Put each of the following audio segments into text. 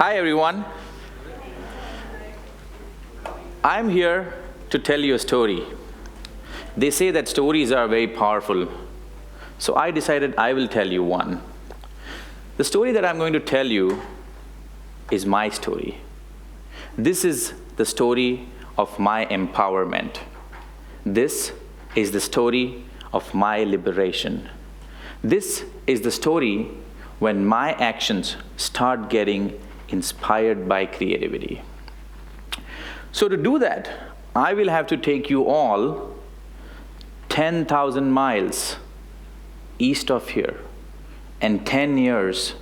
Hi everyone. I'm here to tell you a story. They say that stories are very powerful, so I decided I will tell you one. The story that I'm going to tell you is my story. This is the story of my empowerment. This is the story of my liberation. This is the story when my actions start getting inspired by creativity. So to do that, I will have to take you all 10,000 miles east of here and 10 years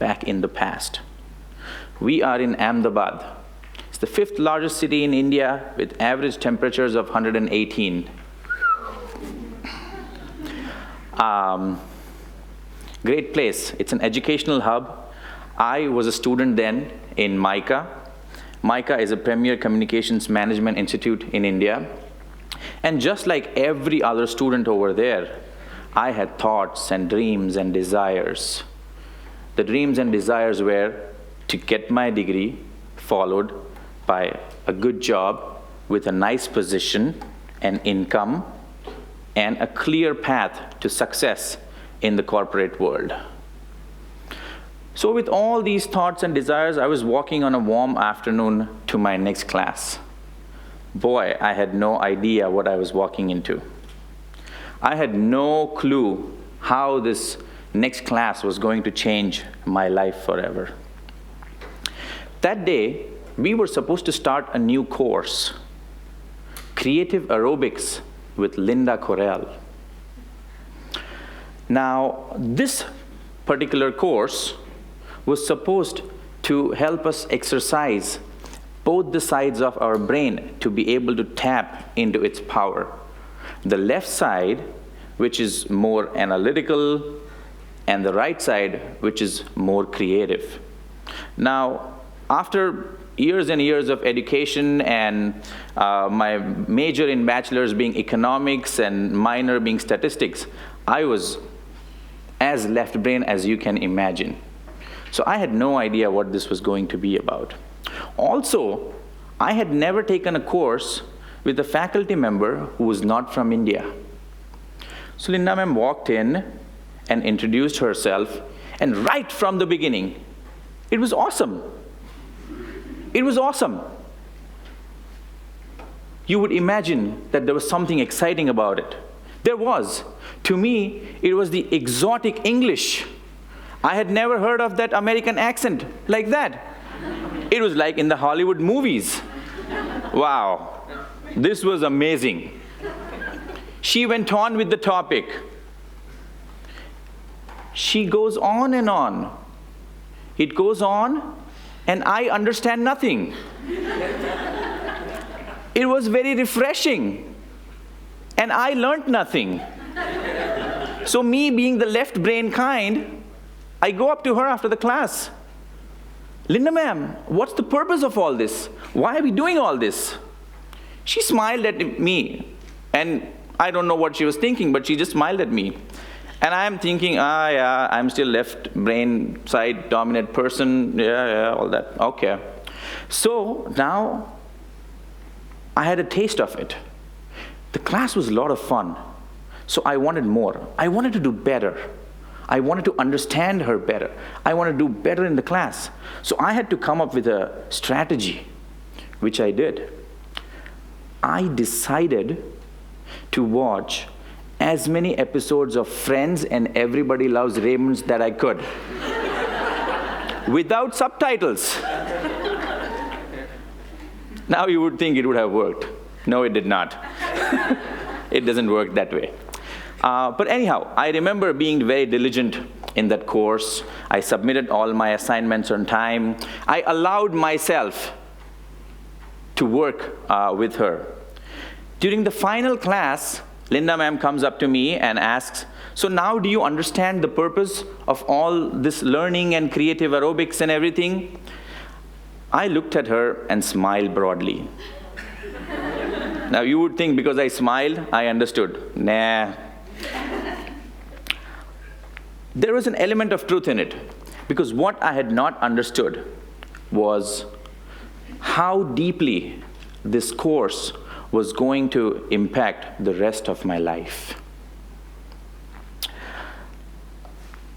back in the past. We are in Ahmedabad. It's the 5th largest city in India with average temperatures of 118. Great place. It's an educational hub. I was a student then in MICA. MICA is a premier communications management institute in India. And just like every other student over there, I had thoughts and dreams and desires. The dreams and desires were to get my degree, followed by a good job with a nice position and income, and a clear path to success in the corporate world. So with all these thoughts and desires, I was walking on a warm afternoon to my next class. Boy, I had no idea what I was walking into. I had no clue how this next class was going to change my life forever. That day, we were supposed to start a new course, Creative Aerobics with Linda Corell. Now, this particular course was supposed to help us exercise both the sides of our brain to be able to tap into its power. The left side, which is more analytical, and the right side, which is more creative. Now, after years and years of education and my major in bachelor's being economics and minor being statistics, I was as left brain as you can imagine. So I had no idea what this was going to be about. Also, I had never taken a course with a faculty member who was not from India. So Linda ma'am walked in and introduced herself, and right from the beginning, it was awesome. It was awesome. You would imagine that there was something exciting about it. There was. To me, it was the exotic English. I had never heard of that American accent like that. It was like in the Hollywood movies. Wow, this was amazing. She went on with the topic. She goes on and on. It goes on, and I understand nothing. It was very refreshing, and I learned nothing. So me being the left brain kind, I go up to her after the class. Linda ma'am, what's the purpose of all this? Why are we doing all this? She smiled at me, and I don't know what she was thinking, but she just smiled at me. And I'm thinking, yeah, I'm still left brain side dominant person, yeah, all that, okay. So now, I had a taste of it. The class was a lot of fun, so I wanted more. I wanted to do better. I wanted to understand her better. I wanted to do better in the class. So I had to come up with a strategy, which I did. I decided to watch as many episodes of Friends and Everybody Loves Raymond's that I could, without subtitles. Now you would think it would have worked. No, it did not. It doesn't work that way. But anyhow, I remember being very diligent in that course. I submitted all my assignments on time. I allowed myself to work with her. During the final class, Linda ma'am comes up to me and asks, so now do you understand the purpose of all this learning and creative aerobics and everything? I looked at her and smiled broadly. Now you would think because I smiled, I understood. Nah. There was an element of truth in it, because what I had not understood was how deeply this course was going to impact the rest of my life.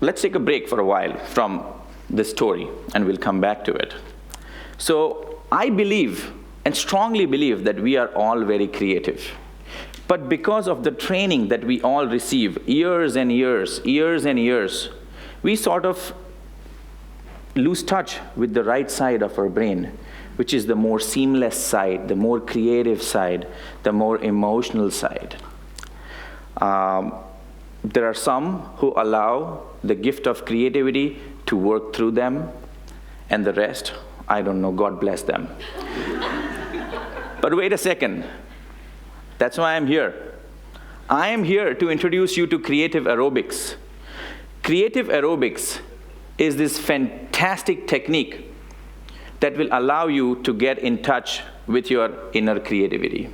Let's take a break for a while from this story, and we'll come back to it. So I believe, and strongly believe, that we are all very creative. But because of the training that we all receive, years and years, we sort of lose touch with the right side of our brain, which is the more seamless side, the more creative side, the more emotional side. There are some who allow the gift of creativity to work through them, and the rest, I don't know, God bless them. But wait a second. That's why I'm here. I am here to introduce you to creative aerobics. Creative aerobics is this fantastic technique that will allow you to get in touch with your inner creativity.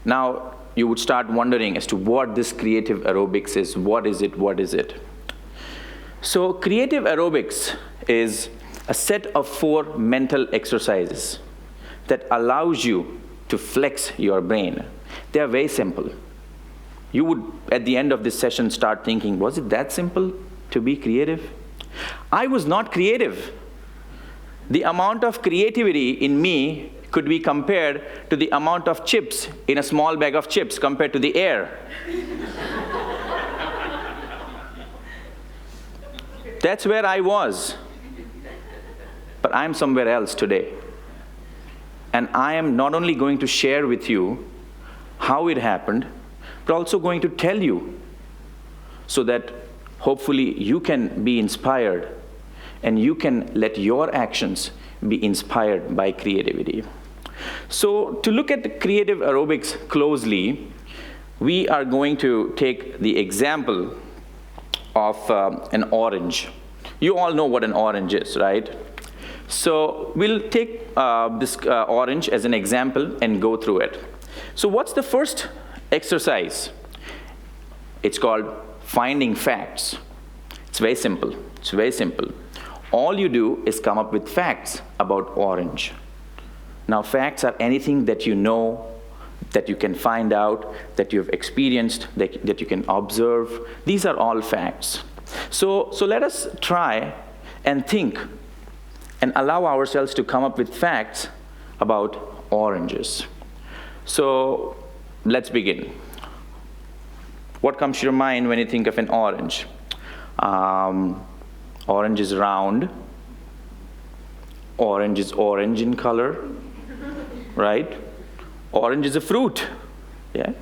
Now, you would start wondering as to what this creative aerobics is. What is it? What is it? So, creative aerobics is a set of 4 mental exercises that allows you to flex your brain. They are very simple. You would, at the end of this session, start thinking, was it that simple to be creative? I was not creative. The amount of creativity in me could be compared to the amount of chips in a small bag of chips compared to the air. That's where I was. But I'm somewhere else today. And I am not only going to share with you how it happened, but also going to tell you so that hopefully you can be inspired and you can let your actions be inspired by creativity. So to look at creative aerobics closely, we are going to take the example of an orange. You all know what an orange is, right? So we'll take this orange as an example and go through it. So what's the first exercise? It's called finding facts. It's very simple. It's very simple. All you do is come up with facts about orange. Now, facts are anything that you know, that you can find out, that you've experienced, that you can observe. These are all facts. So let us try and think and allow ourselves to come up with facts about oranges. So let's begin. What comes to your mind when you think of an orange? Orange is round. Orange is orange in color, right? Orange is a fruit, yeah?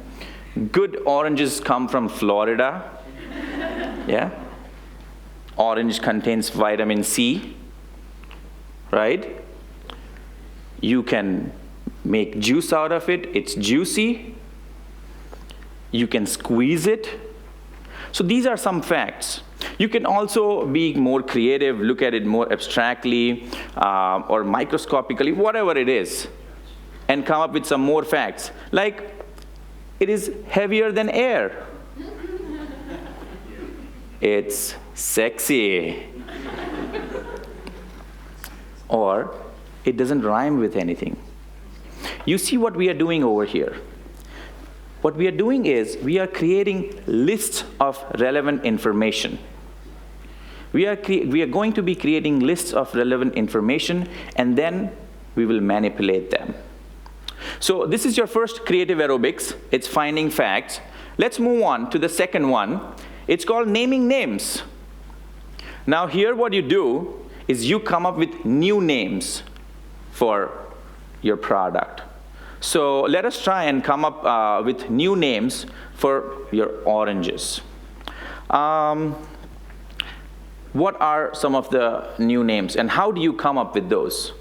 Good oranges come from Florida, yeah? Orange contains vitamin C, right? You can make juice out of it. It's juicy. You can squeeze it. So these are some facts. You can also be more creative, look at it more abstractly or microscopically, whatever it is, and come up with some more facts. Like, it is heavier than air. It's sexy. Or, it doesn't rhyme with anything. You see what we are doing over here? What we are doing is, we are creating lists of relevant information. We are going to be creating lists of relevant information, and then we will manipulate them. So this is your first creative aerobics. It's finding facts. Let's move on to the second one. It's called naming names. Now here what you do is you come up with new names for your product. So let us try and come up with new names for your oranges. What are some of the new names, and how do you come up with those?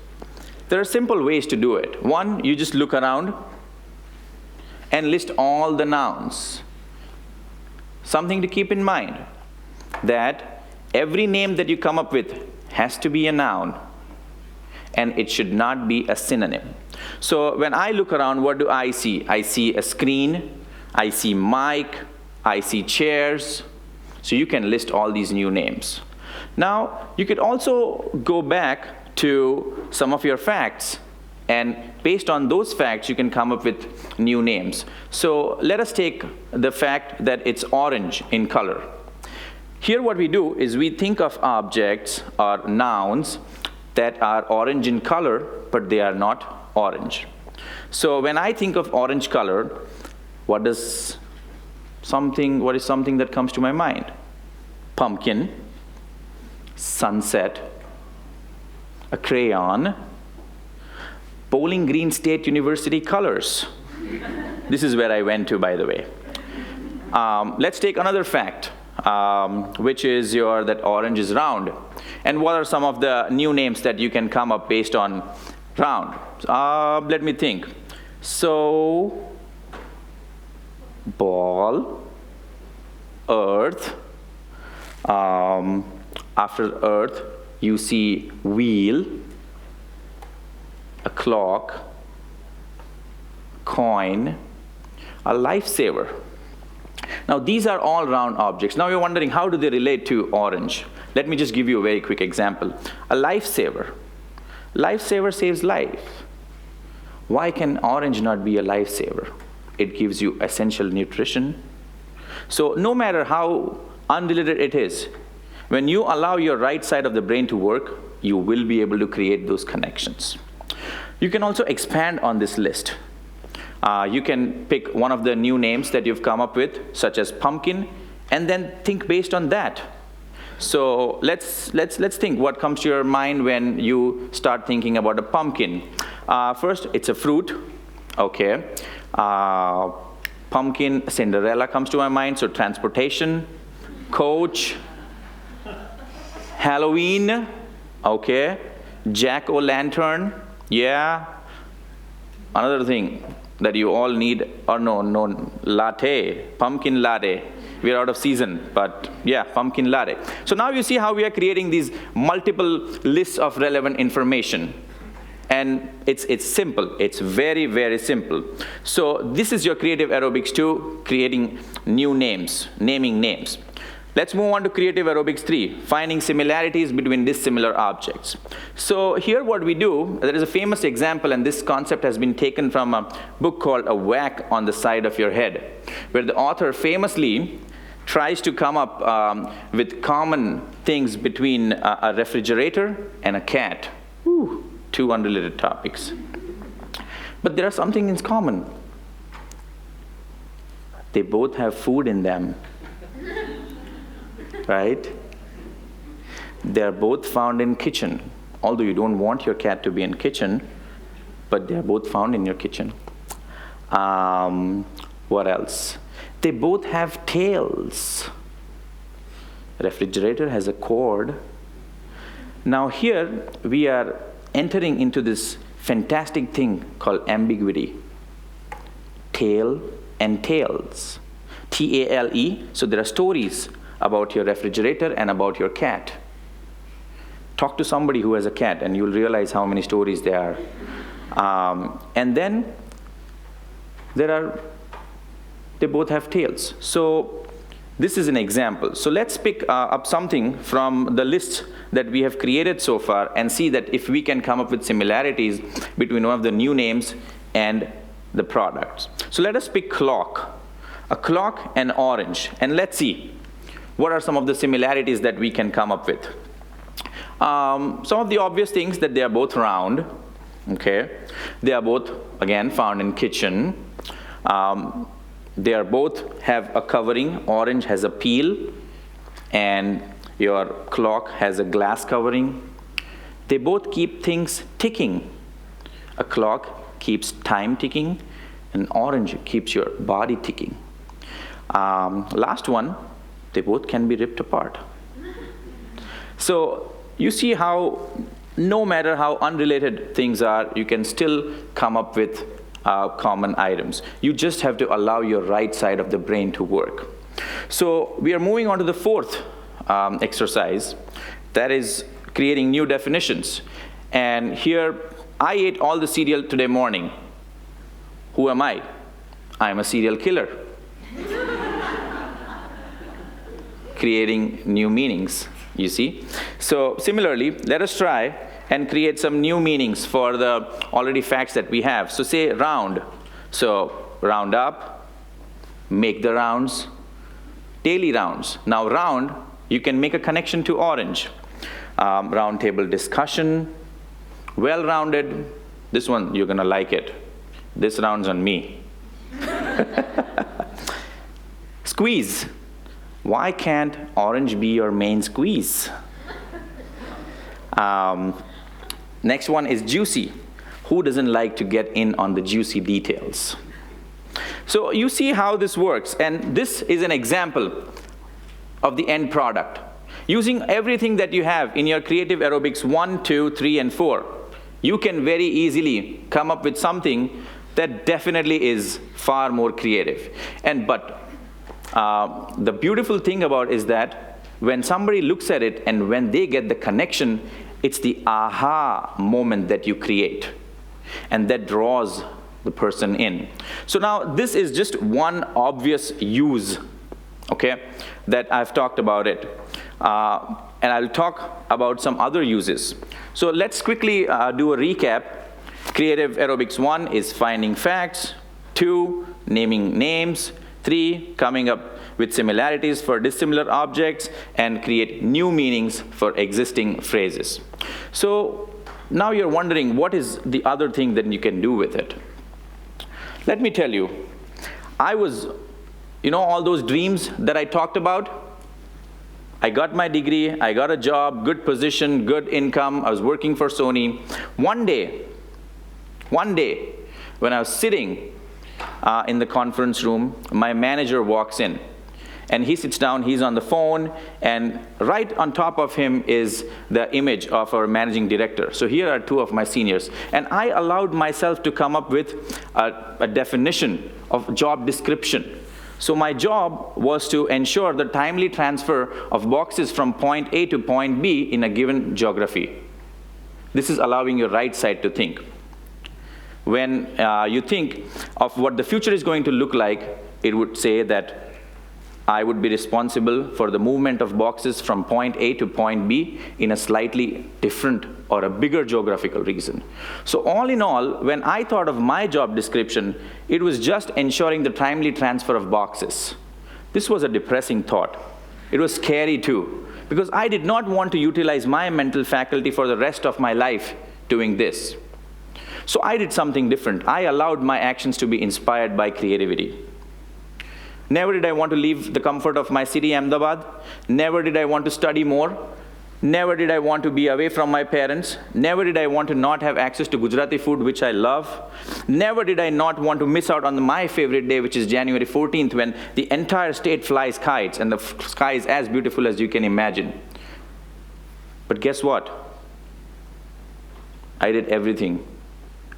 There are simple ways to do it. One, you just look around and list all the nouns. Something to keep in mind, that every name that you come up with has to be a noun, and it should not be a synonym. So when I look around, what do I see? I see a screen, I see mic, I see chairs. So you can list all these new names. Now, you could also go back to some of your facts, and based on those facts, you can come up with new names. So let us take the fact that it's orange in color. Here what we do is we think of objects or nouns that are orange in color, but they are not orange. So when I think of orange color, what is something that comes to my mind? Pumpkin, sunset, a crayon, Bowling Green State University colors. This is where I went to, by the way. Let's take another fact, which is that orange is round. And what are some of the new names that you can come up based on round? Let me think. So, ball, earth, after earth, you see wheel, a clock, coin, a lifesaver. Now, these are all round objects. Now, you're wondering, how do they relate to orange? Let me just give you a very quick example. A lifesaver. Lifesaver saves life. Why can orange not be a lifesaver? It gives you essential nutrition. So no matter how unrelated it is, when you allow your right side of the brain to work, you will be able to create those connections. You can also expand on this list. You can pick one of the new names that you've come up with, such as pumpkin, and then think based on that. So let's think what comes to your mind when you start thinking about a pumpkin. First, it's a fruit. Okay. Pumpkin, Cinderella comes to my mind, so transportation, coach, Halloween, okay, jack-o'-lantern, yeah. Another thing that you all need, or no, latte, pumpkin latte. We're out of season, but yeah, pumpkin latte. So now you see how we are creating these multiple lists of relevant information. And it's simple. It's very, very simple. So this is your creative aerobics 2, creating new names, naming names. Let's move on to creative aerobics 3, finding similarities between dissimilar objects. So here what we do, there is a famous example, and this concept has been taken from a book called A Whack on the Side of Your Head, where the author famously tries to come up with common things between a refrigerator and a cat. Whew. Two unrelated topics. But there are some things in common. They both have food in them. Right? They're both found in kitchen. Although you don't want your cat to be in kitchen, but they're both found in your kitchen. What else? They both have tails. Refrigerator has a cord. Now here we are entering into this fantastic thing called ambiguity. Tail and tails. T-A-L-E. So there are stories about your refrigerator and about your cat. Talk to somebody who has a cat and you'll realize how many stories there are. And then they both have tails. So this is an example. So let's pick up something from the list that we have created so far and see that if we can come up with similarities between one of the new names and the products. So let us pick clock. A clock and orange. And let's see what are some of the similarities that we can come up with. Some of the obvious things that they are both round. Okay. They are both, again, found in kitchen. They are both have a covering. Orange has a peel, and your clock has a glass covering. They both keep things ticking. A clock keeps time ticking, and orange keeps your body ticking. Last one, they both can be ripped apart. So you see how no matter how unrelated things are, you can still come up with common items. You just have to allow your right side of the brain to work. So we are moving on to the fourth exercise, that is creating new definitions. And here, I ate all the cereal today morning. Who am I? I'm a serial killer. Creating new meanings. you see? So similarly, let us try and create some new meanings for the already facts that we have. So say round. So round up, make the rounds, daily rounds. Now round, you can make a connection to orange. Round table discussion, well-rounded. This one, you're gonna like it. This round's on me. Squeeze. Why can't orange be your main squeeze? Next one is juicy. Who doesn't like to get in on the juicy details? So you see how this works, and this is an example of the end product. Using everything that you have in your creative aerobics 1, 2, 3, and 4, you can very easily come up with something that definitely is far more creative. But the beautiful thing about is that when somebody looks at it and when they get the connection, it's the aha moment that you create, and that draws the person in. So now this is just one obvious use, okay, that I've talked about it. And I'll talk about some other uses. So let's quickly do a recap. Creative aerobics 1 is finding facts, 2, naming names, 3, coming up with similarities for dissimilar objects, and create new meanings for existing phrases. So now you're wondering, what is the other thing that you can do with it? Let me tell you, I was, all those dreams that I talked about, I got my degree, I got a job, good position, good income, I was working for Sony. One day, when I was sitting in the conference room, my manager walks in. And he sits down, he's on the phone, and right on top of him is the image of our managing director. So here are two of my seniors. And I allowed myself to come up with a definition of job description. So my job was to ensure the timely transfer of boxes from point A to point B in a given geography. This is allowing your right side to think. When you think of what the future is going to look like, it would say that I would be responsible for the movement of boxes from point A to point B in a slightly different or a bigger geographical region. So all in all, when I thought of my job description, it was just ensuring the timely transfer of boxes. This was a depressing thought. It was scary too, because I did not want to utilize my mental faculty for the rest of my life doing this. So I did something different. I allowed my actions to be inspired by creativity. Never did I want to leave the comfort of my city, Ahmedabad. Never did I want to study more. Never did I want to be away from my parents. Never did I want to not have access to Gujarati food, which I love. Never did I not want to miss out on my favorite day, which is January 14th, when the entire state flies kites and the sky is as beautiful as you can imagine. But guess what? I did everything.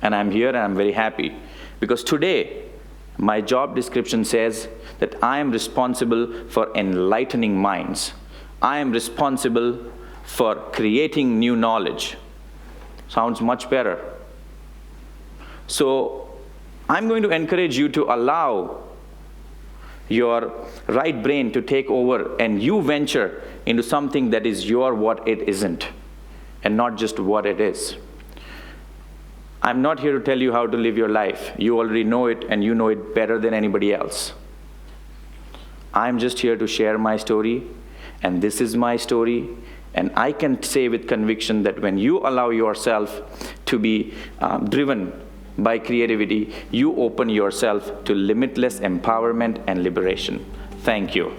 And I'm here and I'm very happy. Because today, my job description says that I am responsible for enlightening minds. I am responsible for creating new knowledge. Sounds much better. So I'm going to encourage you to allow your right brain to take over and you venture into something that is your what it isn't, and not just what it is. I'm not here to tell you how to live your life. You already know it, and you know it better than anybody else. I'm just here to share my story, and this is my story, and I can say with conviction that when you allow yourself to be driven by creativity, you open yourself to limitless empowerment and liberation. Thank you.